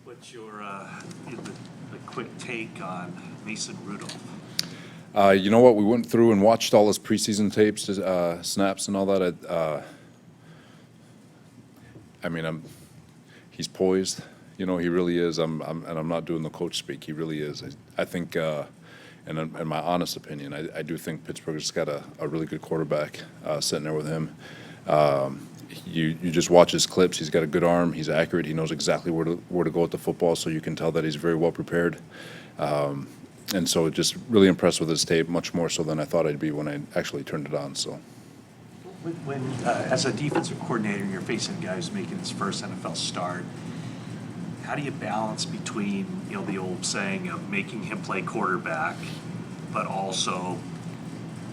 What's your the quick take on Mason Rudolph? You know what? We went through and watched all his preseason tapes, snaps, and all that. He's poised. You know, he really is. And I'm not doing the coach speak. He really is. I think, and in my honest opinion, I do think Pittsburgh's got a really good quarterback sitting there with him. You just watch his clips. He's got a good arm. He's accurate. He knows exactly where to go with the football. So you can tell that he's very well prepared. And so just really impressed with his tape, much more so than I thought I'd be when I actually turned it on. So, When as a defensive coordinator, you're facing guys making his first NFL start. How do you balance between the old saying of making him play quarterback, but also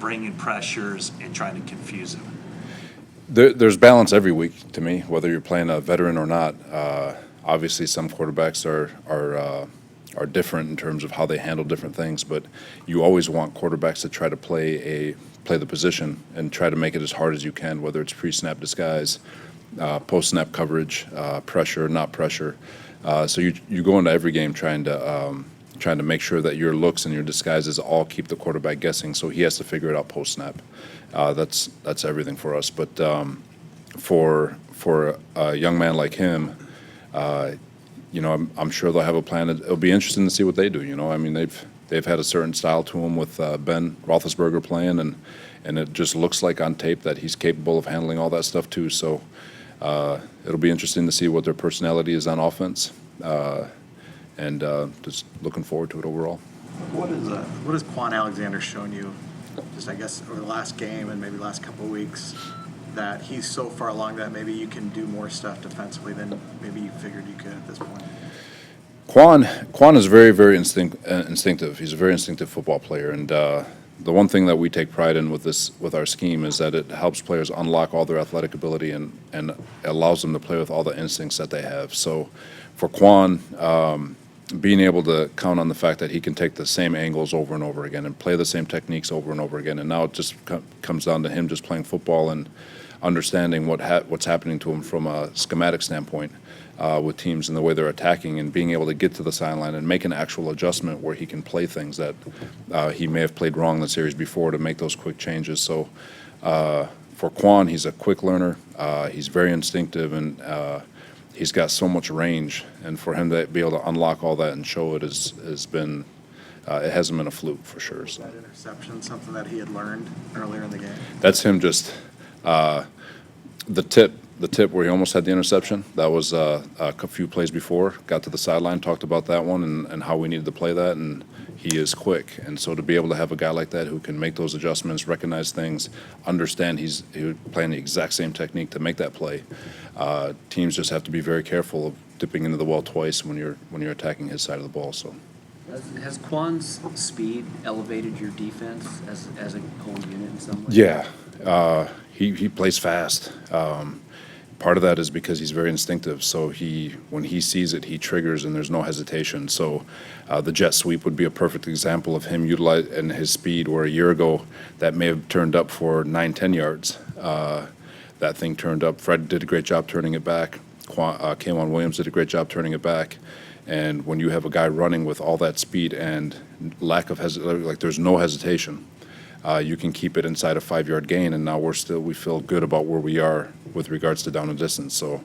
bringing pressures and trying to confuse him? There's balance every week to me, whether you're playing a veteran or not. Obviously, some quarterbacks are different in terms of how they handle different things, but you always want quarterbacks to try to play the position and try to make it as hard as you can, whether it's pre-snap disguise, post-snap coverage, pressure, not pressure. So you go into every game trying to make sure that your looks and your disguises all keep the quarterback guessing. So he has to figure it out post-snap. That's everything for us. But for a young man like him, I'm sure they'll have a plan. It'll be interesting to see what they do. I mean, they've had a certain style to him with Ben Roethlisberger playing, and it just looks like on tape that he's capable of handling all that stuff too. So it'll be interesting to see what their personality is on offense, and just looking forward to it overall. What has Kwon Alexander shown you, just I guess over the last game and maybe last couple of weeks, that he's so far along that maybe you can do more stuff defensively than maybe you figured you could at this point? Quan is very, very instinctive. He's a very instinctive football player, and the one thing that we take pride in with our scheme is that it helps players unlock all their athletic ability and allows them to play with all the instincts that they have. So for Quan, being able to count on the fact that he can take the same angles over and over again and play the same techniques over and over again, and now it just comes down to him just playing football and understanding what's happening to him from a schematic standpoint with teams and the way they're attacking, and being able to get to the sideline and make an actual adjustment where he can play things that he may have played wrong in the series before to make those quick changes. So for Quan, he's a quick learner. He's very instinctive, and he's got so much range. And for him to be able to unlock all that and show it has been it hasn't been a fluke for sure. So. That interception, something that he had learned earlier in the game. That's him just the tip where he almost had the interception. That was a few plays before. Got to the sideline, talked about that one and how we needed to play that, and he is quick. And so to be able to have a guy like that who can make those adjustments, recognize things, understand he's playing the exact same technique to make that play, teams just have to be very careful of dipping into the well twice when you're attacking his side of the ball. So. Has Quan's speed elevated your defense as a whole unit in some way? Yeah, he plays fast. Part of that is because he's very instinctive. So when he sees it, he triggers, and there's no hesitation. So the jet sweep would be a perfect example of him utilizing his speed, where a year ago that may have turned up for 9-10 yards. That thing turned up. Fred did a great job turning it back. Quan Williams did a great job turning it back. And when you have a guy running with all that speed and lack of there's no hesitation, you can keep it inside a 5-yard gain. And now we feel good about where we are with regards to down and distance. So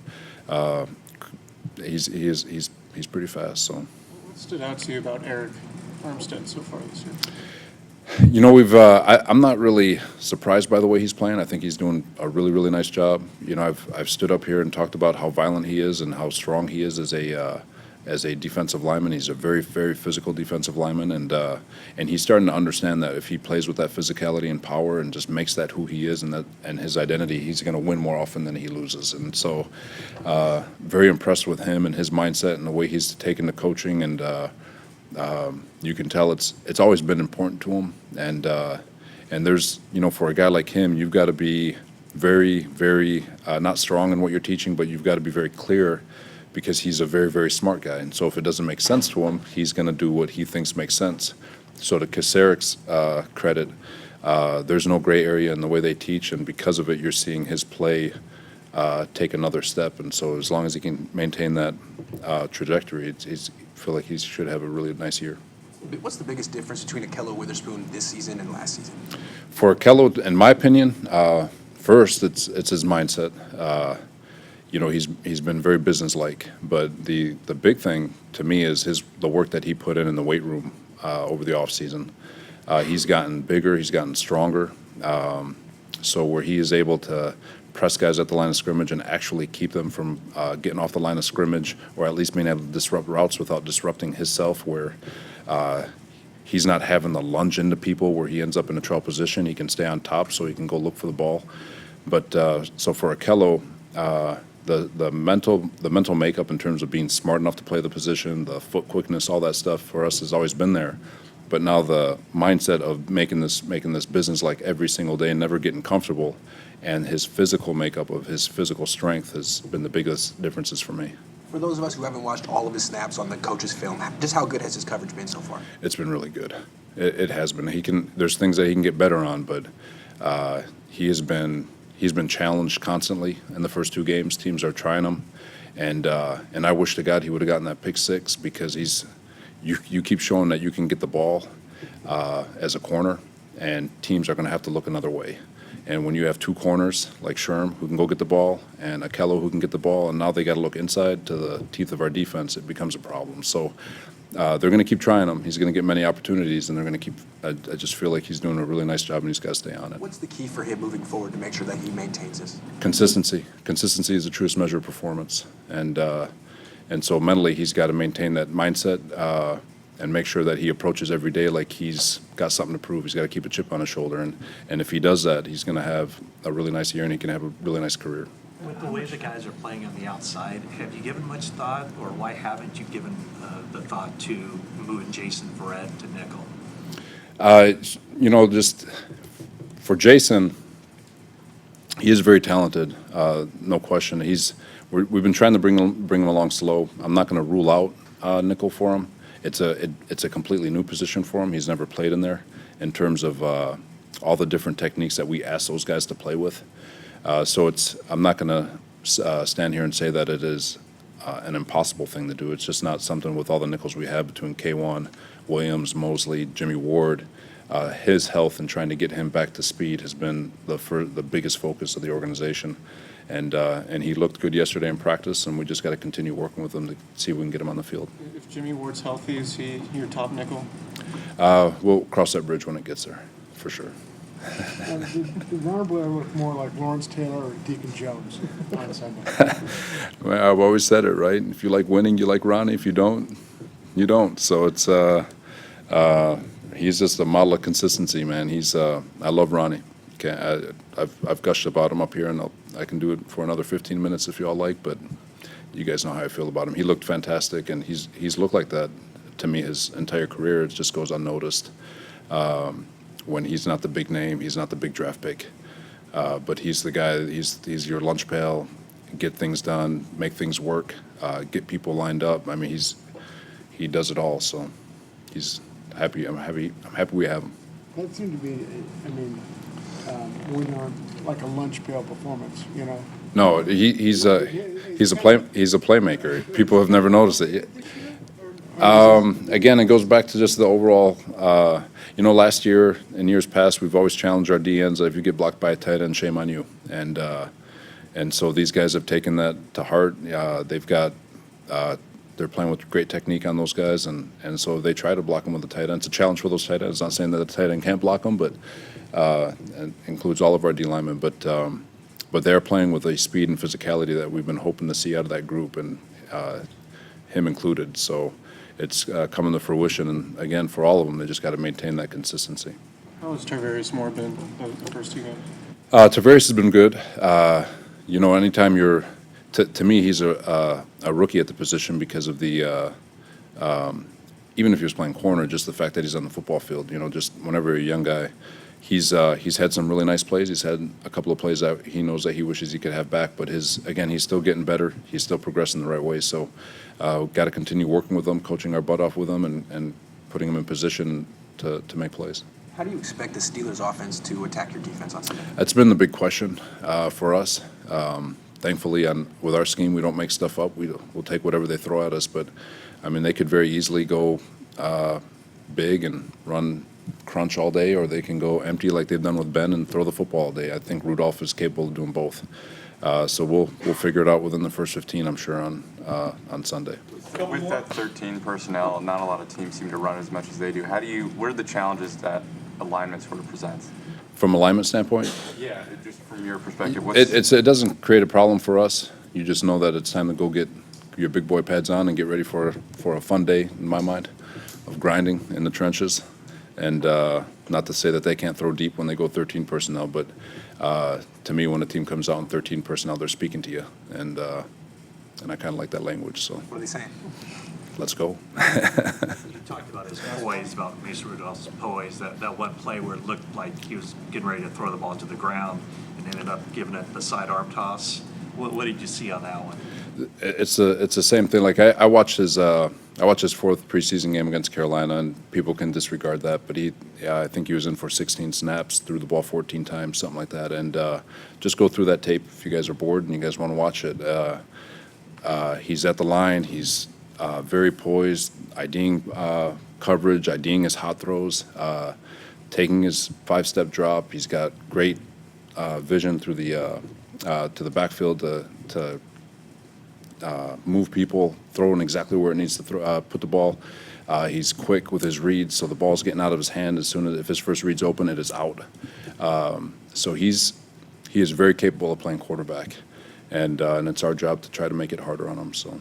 he's pretty fast. So. What stood out to you about Eric Armstead so far this year? I'm not really surprised by the way he's playing. I think he's doing a really, really nice job. I've stood up here and talked about how violent he is and how strong he is as a defensive lineman. He's a very, very physical defensive lineman, and he's starting to understand that if he plays with that physicality and power and just makes that who he is and his identity, he's going to win more often than he loses. And so, very impressed with him and his mindset and the way he's taken to coaching. And you can tell it's always been important to him. And there's for a guy like him, you've got to be very, very not strong in what you're teaching, but you've got to be very clear, because he's a very, very smart guy. And so if it doesn't make sense to him, he's going to do what he thinks makes sense. So to Kaserik's credit, there's no gray area in the way they teach, and because of it, you're seeing his play take another step. And so as long as he can maintain that trajectory, I feel like he should have a really nice year. What's the biggest difference between Akello Witherspoon this season and last season? For Kello, in my opinion, first it's his mindset. He's been very businesslike, but the big thing to me is the work that he put in the weight room over the off season. He's gotten bigger, he's gotten stronger, so where he is able to press guys at the line of scrimmage and actually keep them from getting off the line of scrimmage, or at least being able to disrupt routes without disrupting himself, where he's not having to lunge into people where he ends up in a trouble position. He can stay on top so he can go look for the ball. But so for Akello, the mental makeup in terms of being smart enough to play the position, the foot quickness, all that stuff for us has always been there. But now the mindset of making this business like every single day and never getting comfortable, and his physical makeup of his physical strength has been the biggest differences for me. For those of us who haven't watched all of his snaps on the coach's film, just how good has his coverage been so far? It's been really good. It has been. There's things that he can get better on, but he's been challenged constantly in the first two games. Teams are trying him, and I wish to God he would have gotten that pick six, because you keep showing that you can get the ball as a corner, and teams are going to have to look another way. And when you have two corners like Sherm, who can go get the ball, and Akello, who can get the ball, and now they got to look inside to the teeth of our defense, it becomes a problem. So they're going to keep trying him. He's going to get many opportunities, and they're going to keep. I just feel like he's doing a really nice job, and he's got to stay on it. What's the key for him moving forward to make sure that he maintains this? Consistency. Consistency is the truest measure of performance, and so mentally he's got to maintain that mindset and make sure that he approaches every day like he's got something to prove. He's got to keep a chip on his shoulder, and if he does that, he's going to have a really nice year, and he can have a really nice career. With the way the guys are playing on the outside, have you given much thought, or why haven't you given the thought to moving Jason Verrett to nickel? Just for Jason, he is very talented, no question. We've been trying to bring him along slow. I'm not going to rule out nickel for him. It's a completely new position for him. He's never played in there in terms of all the different techniques that we ask those guys to play with. So I'm not going to stand here and say that it is an impossible thing to do. It's just not something with all the nickels we have between Quan, Williams, Mosley, Jimmy Ward. His health and trying to get him back to speed has been the biggest focus of the organization. And he looked good yesterday in practice, and we just got to continue working with him to see if we can get him on the field. If Jimmy Ward's healthy, is he your top nickel? We'll cross that bridge when it gets there, for sure. Did Ron Blair look more like Lawrence Taylor or Deacon Jones on Sunday? Well, I've always said it, right? If you like winning, you like Ronnie. If you don't, you don't. So it's he's just a model of consistency, man. I love Ronnie. Okay, I've gushed about him up here, and I can do it for another 15 minutes if you all like. But you guys know how I feel about him. He looked fantastic, and he's looked like that to me his entire career. It just goes unnoticed. When he's not the big name, he's not the big draft pick, but he's the guy. He's your lunch pail, get things done, make things work, get people lined up. I mean, he does it all. So he's happy. I'm happy we have him. That seemed to be, like a lunch pail performance, No, he's a playmaker. People have never noticed it. Again, it goes back to just the overall. Last year and years past, we've always challenged our DNs that if you get blocked by a tight end, shame on you. And so these guys have taken that to heart. They're playing with great technique on those guys, and so they try to block them with the tight end. It's a challenge for those tight ends. Not saying that the tight end can't block them, but it includes all of our D linemen. But they're playing with a speed and physicality that we've been hoping to see out of that group, and him included. So it's coming to fruition, and again, for all of them, they just got to maintain that consistency. How has Tarvarius Moore been the first two games? Tarvarius has been good. Anytime you're, to me, he's a rookie at the position because of the, even if he was playing corner, just the fact that he's on the football field. Just whenever you're a young guy, he's had some really nice plays. He's had a couple of plays that he knows that he wishes he could have back, but he's still getting better. He's still progressing the right way. So we've got to continue working with him, coaching our butt off with him, and putting him in position to make plays. How do you expect the Steelers offense to attack your defense on Sunday? That's been the big question for us. thankfully, with our scheme, we don't make stuff up. We'll take whatever they throw at us. But, I mean, they could very easily go big and run crunch all day, or they can go empty like they've done with Ben and throw the football all day. I think Rudolph is capable of doing both. So we'll figure it out within the first 15, I'm sure, on Sunday. With that 13 personnel, not a lot of teams seem to run as much as they do. What are the challenges that alignment sort of presents? From alignment standpoint, Yeah, just from your perspective, it doesn't create a problem for us. You just know that it's time to go get your big boy pads on and get ready for a fun day, in my mind, of grinding in the trenches. And not to say that they can't throw deep when they go 13 personnel, but to me, when a team comes out in 13 personnel, they're speaking to you, and I kind of like that language. So What are they saying? let's go. You talked about his poise, about Mason Rudolph's poise, that one play where it looked like he was getting ready to throw the ball to the ground and ended up giving it the side arm toss. What did you see on that one? It's the same thing. Like I watched his fourth preseason game against Carolina, and people can disregard that, but I think he was in for 16 snaps, threw the ball 14 times, something like that. And just go through that tape if you guys are bored and you guys want to watch it. He's at the line. He's very poised, IDing coverage, IDing his hot throws, taking his 5-step drop. He's got great vision through to the backfield to move people, throwing exactly where it needs to put the ball. He's quick with his reads, so the ball's getting out of his hand as soon as if his first read's open, it is out. So he is very capable of playing quarterback, and it's our job to try to make it harder on him. So.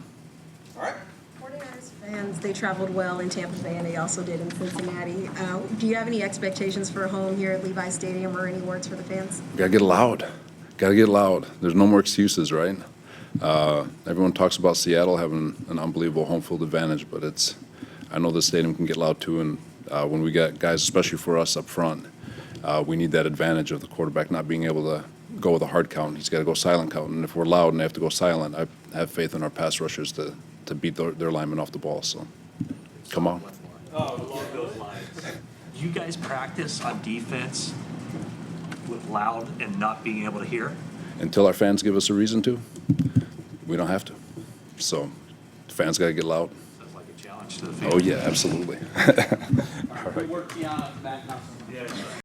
49ers fans, they traveled well in Tampa Bay, and they also did in Cincinnati. Do you have any expectations for a home here at Levi Stadium, or any words for the fans? Gotta get loud. Gotta get loud. There's no more excuses, right? Everyone talks about Seattle having an unbelievable home field advantage, but I know the stadium can get loud too, and when we got guys, especially for us up front, we need that advantage of the quarterback not being able to go with a hard count. He's got to go silent count, and if we're loud and they have to go silent, I have faith in our pass rushers to beat their linemen off the ball. So, come on. Along those lines. Do you guys practice on defense with loud and not being able to hear? Until our fans give us a reason to, we don't have to. So, the fans got to get loud. Sounds like a challenge to the fans. Oh yeah, absolutely. We work beyond that.